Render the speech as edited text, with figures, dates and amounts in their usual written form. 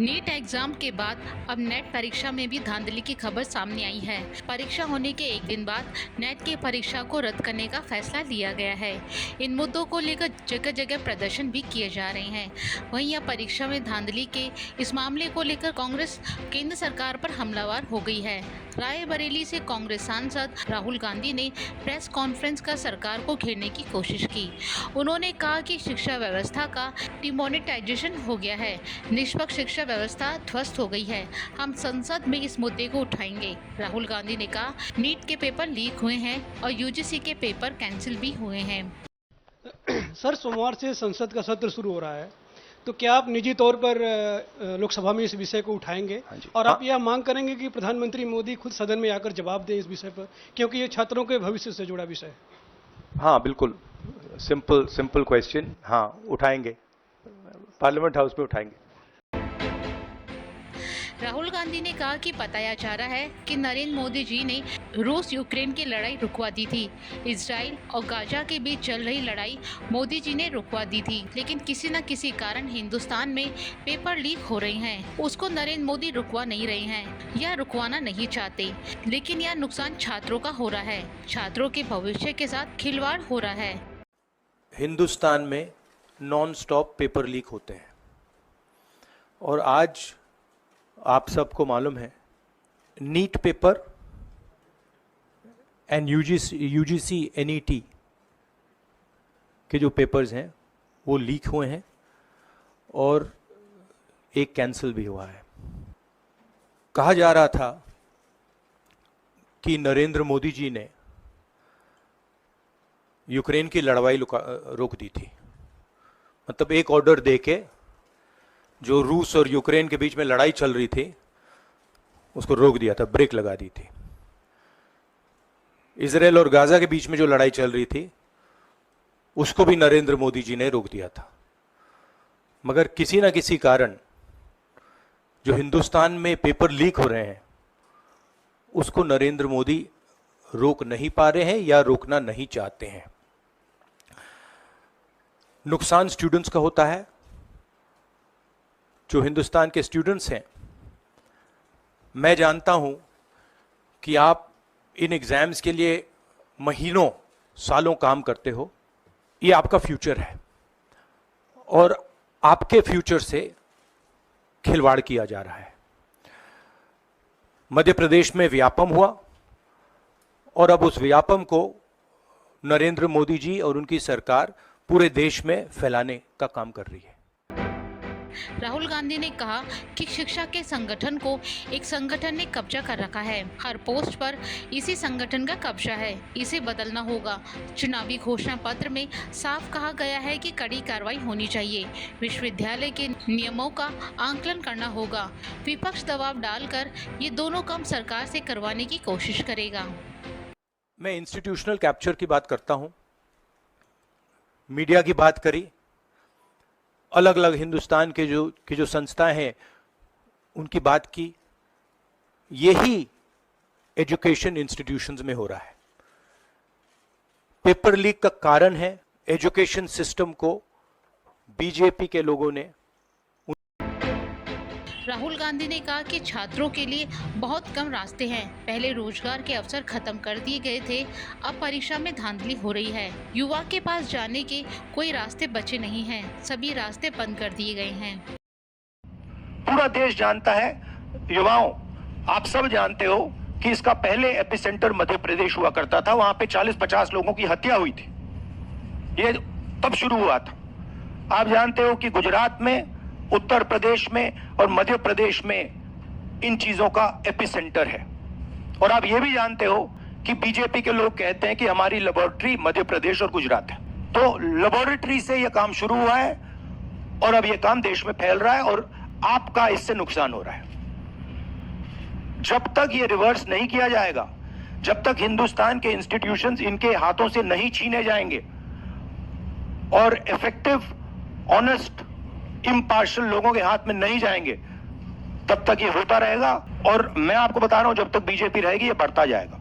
NEET exam के बाद अब नेट परीक्षा में भी धांधली की खबर सामने आई है। परीक्षा होने के एक दिन बाद नेट की परीक्षा को रद्द करने का फैसला लिया गया है। इन मुद्दों को लेकर जगह जगह प्रदर्शन भी किए जा रहे हैं। वहीं यह परीक्षा में धांधली के इस मामले को लेकर कांग्रेस केंद्र सरकार पर हमलावर हो गई है। रायबरेली से कांग्रेस सांसद राहुल गांधी ने प्रेस कॉन्फ्रेंस कर सरकार को घेरने की कोशिश की। उन्होंने कहा कि शिक्षा व्यवस्था का डिमोनेटाइजेशन हो गया है, निष्पक्ष शिक्षा व्यवस्था ध्वस्त हो गई है। हम संसद में इस मुद्दे को उठाएंगे। राहुल गांधी ने कहा, नीट के पेपर लीक हुए हैं और यूजीसी के पेपर कैंसिल भी हुए हैं। सर, सोमवार से संसद का सत्र शुरू हो रहा है, तो क्या आप निजी तौर पर लोकसभा में इस विषय को उठाएंगे और आप यह मांग करेंगे कि प्रधानमंत्री मोदी खुद सदन में आकर जवाब दें इस विषय पर, क्योंकि ये छात्रों के भविष्य से जुड़ा विषय है। हाँ, बिल्कुल सिंपल क्वेश्चन। हाँ, उठाएंगे, पार्लियामेंट हाउस में उठाएंगे। राहुल गांधी ने कहा कि बताया जा रहा है कि नरेंद्र मोदी जी ने रूस यूक्रेन की लड़ाई रुकवा दी थी। इजराइल और गाजा के बीच चल रही लड़ाई मोदी जी ने रुकवा दी थी, लेकिन किसी न किसी कारण हिंदुस्तान में पेपर लीक हो रहे हैं। उसको नरेंद्र मोदी रुकवा नहीं रहे हैं या रुकवाना नहीं चाहते, लेकिन यह नुकसान छात्रों का हो रहा है। छात्रों के भविष्य के साथ खिलवाड़ हो रहा है। हिंदुस्तान में नॉन स्टॉप पेपर लीक होते हैं और आज आप सबको मालूम है NEET paper and UGC NET के जो पेपर्स हैं वो लीक हुए हैं और एक कैंसिल भी हुआ है। कहा जा रहा था कि नरेंद्र मोदी जी ने यूक्रेन की लड़ाई रोक दी थी, मतलब एक ऑर्डर देके जो रूस और यूक्रेन के बीच में लड़ाई चल रही थी उसको रोक दिया था, ब्रेक लगा दी थी। इजराइल और गाजा के बीच में जो लड़ाई चल रही थी उसको भी नरेंद्र मोदी जी ने रोक दिया था। मगर किसी न किसी कारण जो हिंदुस्तान में पेपर लीक हो रहे हैं उसको नरेंद्र मोदी रोक नहीं पा रहे हैं या रोकना नहीं चाहते हैं। नुकसान स्टूडेंट्स का होता है। जो हिंदुस्तान के स्टूडेंट्स हैं, मैं जानता हूं कि आप इन एग्जाम्स के लिए महीनों सालों काम करते हो। ये आपका फ्यूचर है और आपके फ्यूचर से खिलवाड़ किया जा रहा है। मध्य प्रदेश में व्यापम हुआ और अब उस व्यापम को नरेंद्र मोदी जी और उनकी सरकार पूरे देश में फैलाने का काम कर रही है। राहुल गांधी ने कहा कि शिक्षा के संगठन को एक संगठन ने कब्जा कर रखा है। हर पोस्ट पर इसी संगठन का कब्जा है, इसे बदलना होगा। चुनावी घोषणा पत्र में साफ कहा गया है कि कड़ी कार्रवाई होनी चाहिए। विश्वविद्यालय के नियमों का आंकलन करना होगा। विपक्ष दबाव डालकर ये दोनों काम सरकार से करवाने की कोशिश करेगा। मैं इंस्टीट्यूशनल कैप्चर की बात करता हूं, मीडिया की बात करी, अलग अलग हिंदुस्तान के जो संस्थाएं हैं उनकी बात की। यही एजुकेशन इंस्टीट्यूशंस में हो रहा है। पेपर लीक का कारण है एजुकेशन सिस्टम को बीजेपी के लोगों ने। राहुल गांधी ने कहा कि छात्रों के लिए बहुत कम रास्ते हैं। पहले रोजगार के अवसर खत्म कर दिए गए थे, अब परीक्षा में धांधली हो रही है। युवा के पास जाने के कोई रास्ते बचे नहीं हैं, सभी रास्ते बंद कर दिए गए हैं। पूरा देश जानता है, युवाओं आप सब जानते हो कि इसका पहले एपिसेंटर मध्य प्रदेश हुआ करता था। वहां पे 40-50 लोगों की हत्या हुई थी, ये तब शुरू हुआ था। आप जानते हो कि गुजरात में, उत्तर प्रदेश में और मध्य प्रदेश में इन चीजों का एपिसेंटर है। और आप ये भी जानते हो कि बीजेपी के लोग कहते हैं कि हमारी लेबोरेटरी मध्य प्रदेश और गुजरात है। तो लेबोरेटरी से यह काम शुरू हुआ है और अब यह काम देश में फैल रहा है और आपका इससे नुकसान हो रहा है। जब तक ये रिवर्स नहीं किया जाएगा, जब तक हिंदुस्तान के इंस्टीट्यूशंस इनके हाथों से नहीं छीने जाएंगे और इफेक्टिव, ऑनेस्ट, इम्पार्शियल लोगों के हाथ में नहीं जाएंगे, तब तक ये होता रहेगा। और मैं आपको बता रहा हूं, जब तक बीजेपी रहेगी ये बढ़ता जाएगा।